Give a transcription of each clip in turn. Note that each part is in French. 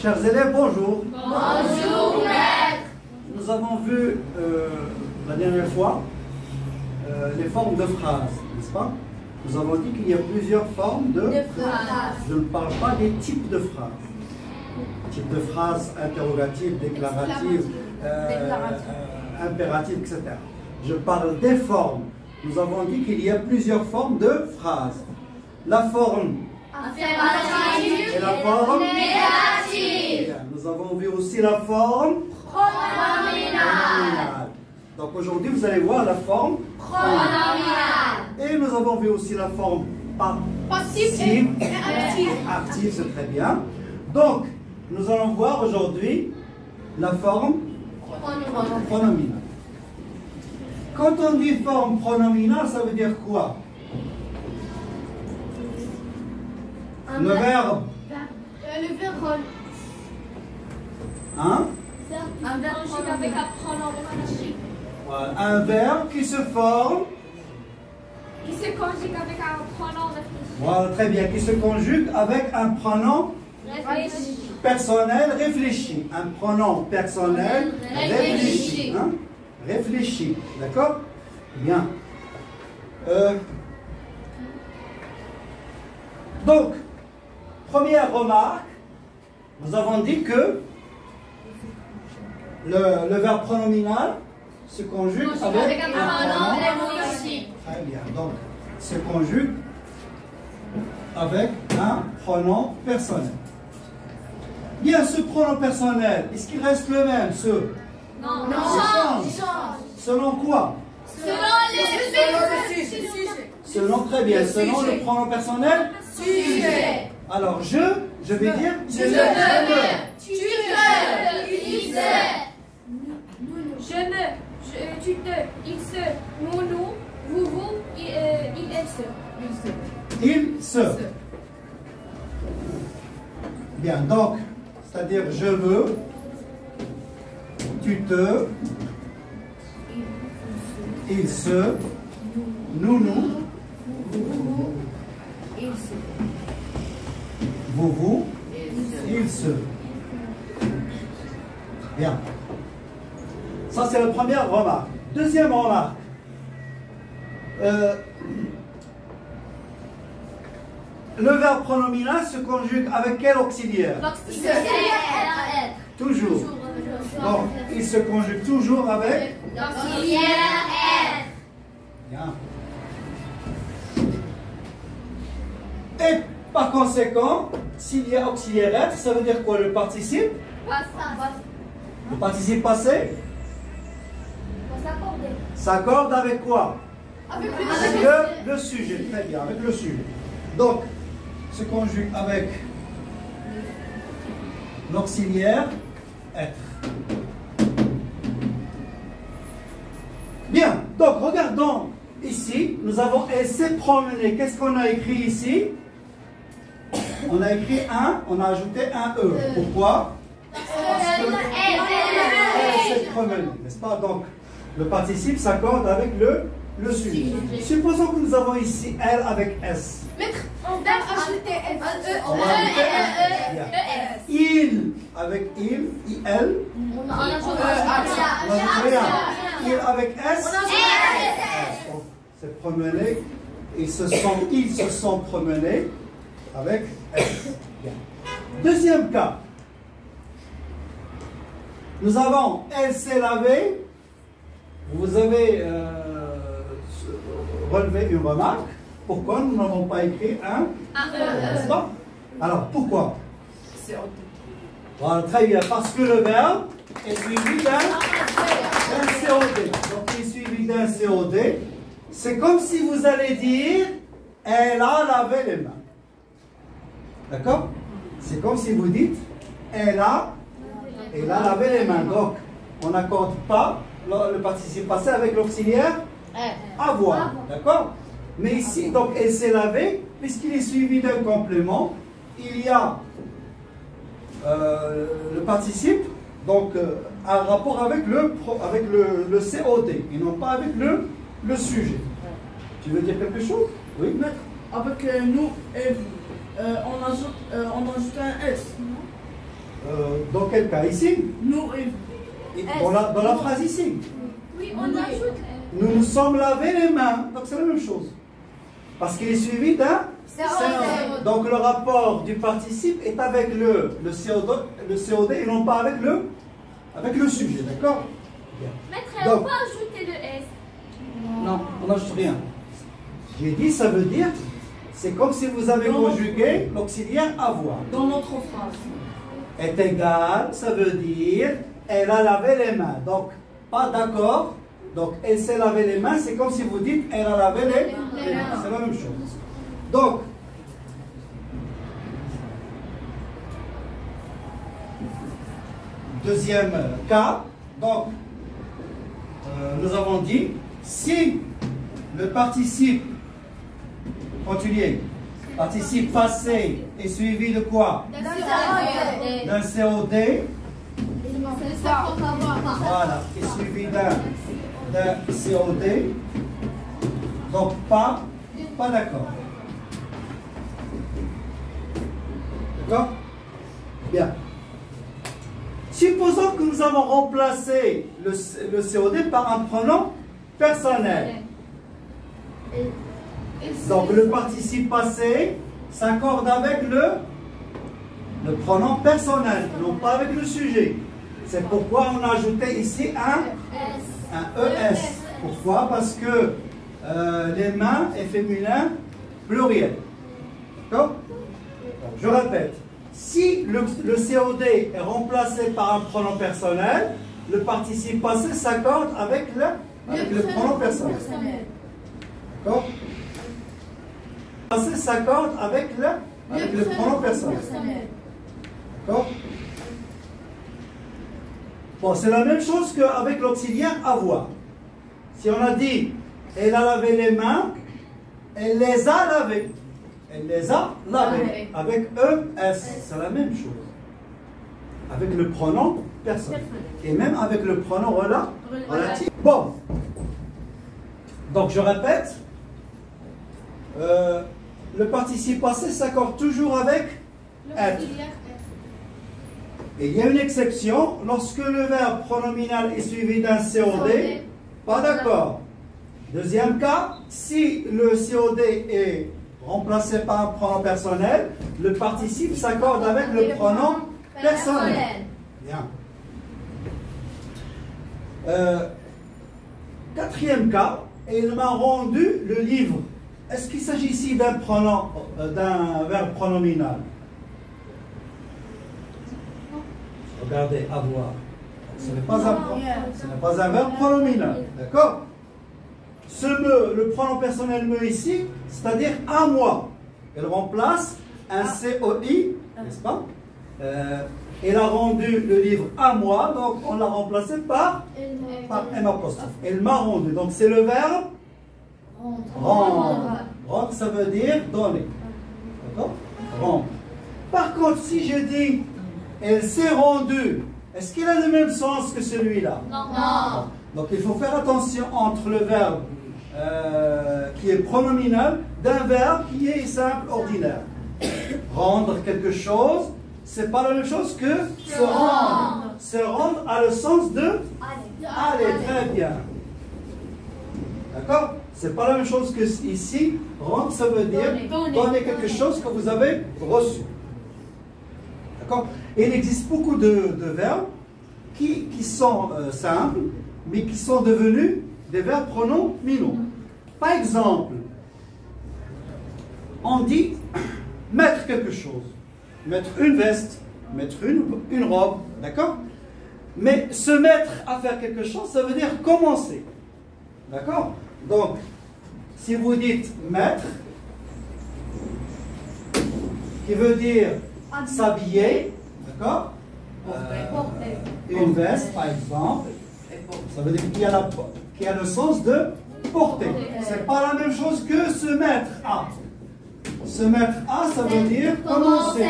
Chers élèves, bonjour. Bonjour, maître. Nous avons vu la dernière fois les formes de phrases, n'est-ce pas? Nous avons dit qu'il y a plusieurs formes de phrases. Je ne parle pas des types de phrases. Types de phrases interrogatives, déclaratives, impératives, etc. Je parle des formes. Nous avons dit qu'il y a plusieurs formes de phrases. La forme Affirmative et la forme négative. Nous avons vu aussi la forme Pronominale. Donc aujourd'hui, vous allez voir la forme Pronominale. et nous avons vu aussi la forme Passive et active. active, c'est très bien. Donc, nous allons voir aujourd'hui la forme pronominale. Quand on dit forme pronominale, ça veut dire quoi? Le verbe. Le verbe. Hein? Un verbe conjugué avec un pronom réfléchi. Voilà, un verbe qui se forme. Qui se conjugue avec un pronom réfléchi. Voilà, très bien. Qui se conjugue avec un pronom Réfléchi. personnel réfléchi. Un pronom personnel réfléchi. Réfléchi. Hein? Réfléchi. D'accord? Bien. Donc, première remarque, nous avons dit que le verbe pronominal se conjugue avec un pronom. réfléchi. Très bien. Donc, se conjugue avec un pronom personnel. Bien, ce pronom personnel, est-ce qu'il reste le même, ce? Non, Il change. Selon quoi? Selon les sujets. Selon, très bien, selon le pronom personnel? Sujet. Alors, je vais dire Je me. Tu te. Il se. Je me. Tu te. Il se. Nous. Vous. Il elle se. il, se. Bien, donc, c'est-à-dire je veux, tu te, il se, nous, vous, il se. Bien. Ça, c'est la première remarque. Deuxième remarque. Le verbe pronominal se conjugue avec quel auxiliaire? Toujours. Donc, il se conjugue toujours avec? L'auxiliaire être. Bien. Et par conséquent, s'il y a auxiliaire être, ça veut dire quoi? Le participe? Le participe passé s'accorde avec quoi? Avec Avec le sujet. Très bien, avec le sujet. Donc, se conjugue avec l'auxiliaire être. Bien, donc regardons ici, nous avons essayé de promener. Qu'est-ce qu'on a écrit ici? On a écrit un, on a ajouté un E. Pourquoi? Parce que elle s'est promenée, n'est-ce pas? Donc, le participe s'accorde avec le sujet. Supposons que nous avons ici elle avec S. Maître, on va ajouter On va ajouter un Bien. Il avec il, On ajoute rien. Il avec S. Donc, c'est promené. Ils se sont promenés avec S. Bien. Deuxième cas. Nous avons elle s'est lavée. Vous avez relevé une remarque. Pourquoi nous n'avons pas écrit un n'est-ce pas? Alors, pourquoi? Voilà, très bien. Parce que le verbe est suivi d'un COD. Donc, il est suivi d'un COD. C'est comme si vous allez dire elle a lavé les mains. D'accord? C'est comme si vous dites elle a lavé les mains. Donc, on n'accorde pas le participe passé avec l'auxiliaire avoir. D'accord? Mais ici, donc, elle s'est lavée, puisqu'il est suivi d'un complément, il y a le participe, donc un rapport avec le COD, et non pas avec le sujet. Tu veux dire quelque chose? Oui? Avec nous et vous, on ajoute un S. Dans quel cas? Ici? Nous, Dans la phrase ici. Oui, on ajoute. Nous nous sommes lavés les mains. Donc c'est la même chose. Parce qu'il est suivi d'un COD. Donc le rapport du participe est avec le COD et non pas avec le sujet. D'accord? Maître, Donc, on peut ajouter le S. non, on n'ajoute rien. J'ai dit, ça veut dire, c'est comme si vous avez conjugué l'auxiliaire avoir. dans notre phrase. Est égal, ça veut dire, elle a lavé les mains. Donc, pas d'accord. Donc, elle s'est lavé les mains, c'est comme si vous dites, elle a lavé les mains. C'est la même chose. Donc, deuxième cas. Donc, nous avons dit, si le participe continué, participe passé est suivi de quoi? D'un COD. Voilà, est suivi d'un COD. Donc pas d'accord. D'accord? Bien. Supposons que nous avons remplacé le COD par un pronom personnel. Donc le participe passé s'accorde avec le pronom personnel, non pas avec le sujet. C'est pourquoi on a ajouté ici un ES. Pourquoi? Parce que les mains est féminin pluriel. D'accord? Je répète. Si le COD est remplacé par un pronom personnel, le participe passé s'accorde avec le pronom personnel. D'accord? Passé s'accorde avec le pronom personnel. D'accord? Bon, c'est la même chose qu'avec l'auxiliaire avoir. Si on a dit elle a lavé les mains, elle les a lavées. Elle les a lavées. Avec ES, c'est la même chose. Avec le pronom personnel. Et même avec le pronom relatif. Bon. Donc je répète. Le participe passé s'accorde toujours avec être. Et il y a une exception, lorsque le verbe pronominal est suivi d'un COD, pas d'accord. Deuxième cas, si le COD est remplacé par un pronom personnel, le participe s'accorde avec le pronom personnel. Bien. Quatrième cas, il m'a rendu le livre. Est-ce qu'il s'agit ici d'un verbe pronominal? Regardez, avoir. Ce n'est pas un verbe pronominal. D'accord? Ce me, le pronom personnel me ici, c'est-à-dire à moi. Elle remplace un COI, n'est-ce pas? Elle a rendu le livre à moi, donc on l'a remplacé par M apostrophe. Elle m'a rendu. Donc c'est le verbe rendre. Rendre, ça veut dire donner. D'accord? Rendre. Par contre, si je dis elle s'est rendue, est-ce qu'il a le même sens que celui-là? Non. Donc il faut faire attention entre le verbe qui est pronominal d'un verbe qui est simple, ordinaire. Rendre quelque chose, c'est pas la même chose que se rendre. Se rendre a le sens de aller, très bien. D'accord? C'est pas la même chose que ici. Rendre, ça veut dire donner quelque chose que vous avez reçu. D'accord? Et il existe beaucoup de verbes qui sont simples, mais qui sont devenus des verbes pronominaux. Par exemple, on dit mettre quelque chose, mettre une veste, mettre une robe, d'accord? Mais se mettre à faire quelque chose, ça veut dire commencer. D'accord? Donc, si vous dites mettre, qui veut dire s'habiller, d'accord? Une veste, par exemple, ça veut dire qu'il y a le sens de porter. C'est pas la même chose que se mettre à. Se mettre à, ça veut dire commencer.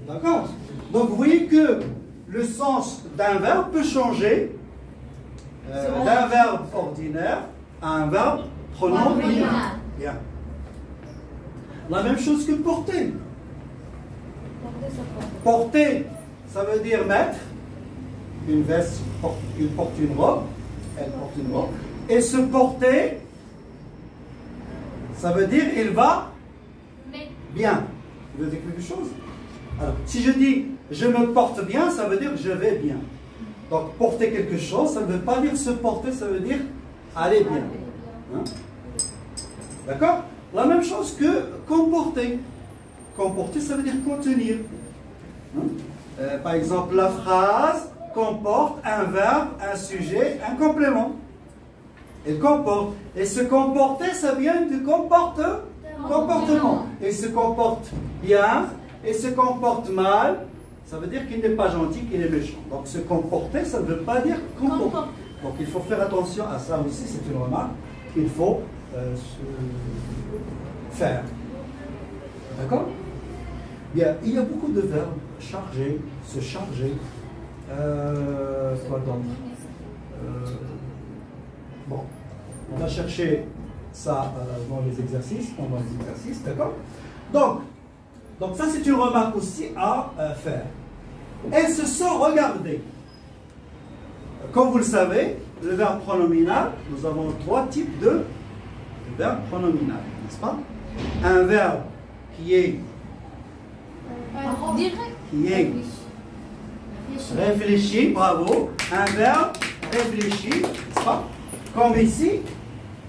D'accord? Donc, vous voyez que le sens d'un verbe peut changer d'un verbe ordinaire à un verbe pronominal. Bien. La même chose que porter. Porter, ça veut dire mettre une veste, il porte une robe, elle porte une robe. Et se porter, ça veut dire il va bien. Ça veut dire quelque chose. Alors, si je dis je me porte bien, ça veut dire je vais bien. Donc porter quelque chose, ça ne veut pas dire se porter, ça veut dire aller bien. Hein? D'accord? La même chose que comporter. Comporter, ça veut dire contenir. Hein? Par exemple, la phrase comporte un verbe, un sujet, un complément. Elle comporte. Et se comporter, ça vient du comportement. Il se comporte bien, et se comporte mal, ça veut dire qu'il n'est pas gentil, qu'il est méchant. Donc se comporter, ça ne veut pas dire comporter. Donc il faut faire attention à ça aussi, c'est une remarque qu'il faut faire. D'accord? Bien, il y a beaucoup de verbes. Charger, se charger. Quoi donc? Bon, on va chercher ça dans les exercices, d'accord? Donc ça c'est une remarque aussi à faire. Elles se sont regardées. Comme vous le savez, le verbe pronominal, nous avons 3 types de verbes pronominal, n'est-ce pas? Un verbe qui est réfléchi, bravo. Un verbe réfléchi, n'est-ce pas? Comme ici,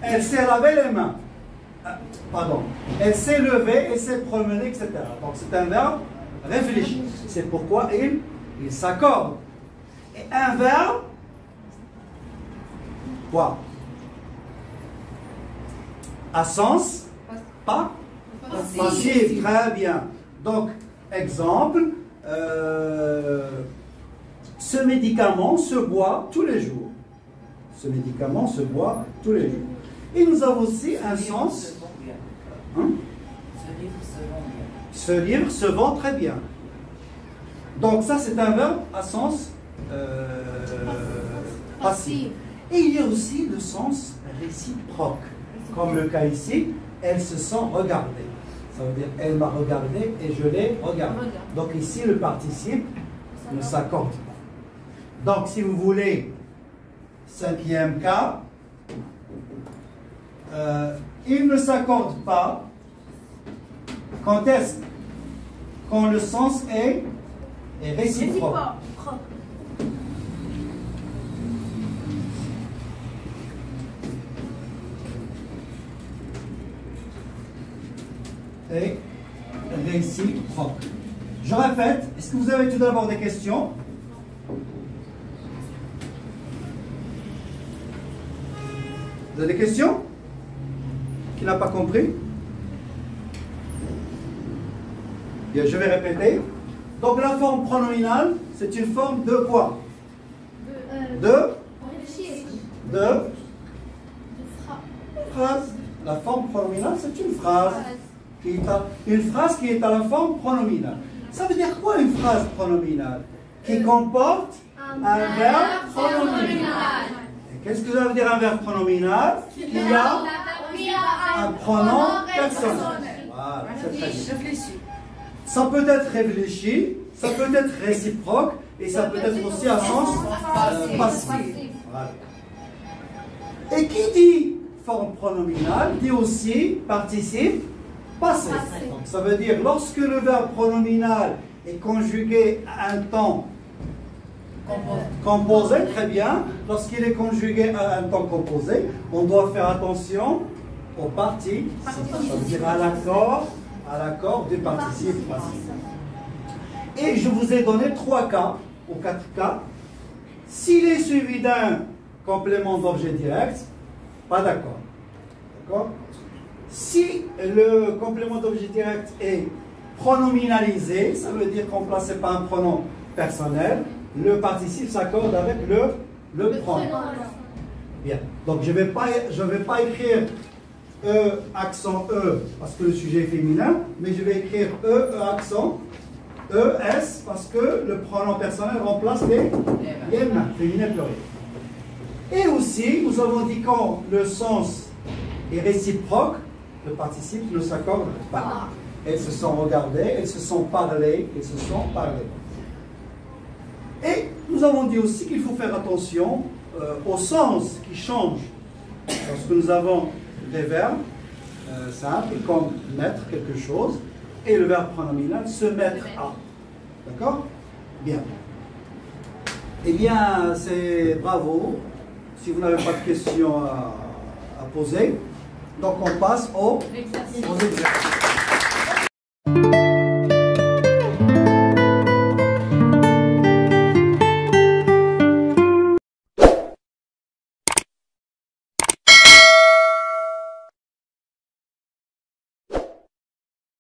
elle s'est lavé les mains. Pardon. Elle s'est levée, elle s'est promenée, etc. Donc c'est un verbe réfléchi. C'est pourquoi il s'accorde. Et un verbe, quoi? À sens passif. Très bien. Donc, exemple, ce médicament se boit tous les jours. Ce médicament se boit tous les jours. Et nous avons aussi un sens. Hein? Ce livre se vend très bien. Donc ça c'est un verbe à sens passif. Et il y a aussi le sens réciproque. Comme le cas ici, elles se sont regardées. Ça veut dire elle m'a regardé et je l'ai regardé. Donc ici le participe ne s'accorde pas. Donc si vous voulez, 5e cas, il ne s'accorde pas. Quand est-ce? Quand le sens est réciproque. Et réciproque. Je répète, est-ce que vous avez tout d'abord des questions? Vous avez des questions? Qui n'a pas compris? Bien, je vais répéter. Donc la forme pronominale, c'est une forme de quoi? De phrase. La forme pronominale, c'est une phrase. Une phrase qui est à la forme pronominale. Ça veut dire quoi une phrase pronominale? Qui comporte un verbe pronominal. Qu'est-ce que ça veut dire un verbe pronominal? Qui a un pronom personnel. Voilà, c'est très bien. Ça peut être réfléchi, ça peut être réciproque et ça peut être aussi à sens passif. Voilà. Et qui dit forme pronominale dit aussi participe passé. Donc ça veut dire lorsque le verbe pronominal est conjugué à un temps composé, très bien. Lorsqu'il est conjugué à un temps composé, on doit faire attention au participe, ça veut dire à l'accord du participe passif. Et je vous ai donné 3 cas, ou 4 cas. S'il est suivi d'un complément d'objet direct, pas d'accord. D'accord? Si le complément d'objet direct est pronominalisé, ça veut dire remplacé par un pronom personnel, le participe s'accorde avec le pronom. Bien. Donc je ne vais pas écrire E accent E parce que le sujet est féminin, mais je vais écrire E accent ES parce que le pronom personnel remplace les mains, féminin pluriel. Et aussi, nous avons dit quand le sens est réciproque, le participe ne s'accorde pas. Elles se sont regardées, elles se sont parlées, elles se sont parlées. Et nous avons dit aussi qu'il faut faire attention au sens qui change. Lorsque nous avons des verbes simples comme mettre quelque chose et le verbe pronominal se mettre à. D'accord? Bien. Eh bien, c'est bravo. Si vous n'avez pas de questions à poser, donc on passe aux exercices.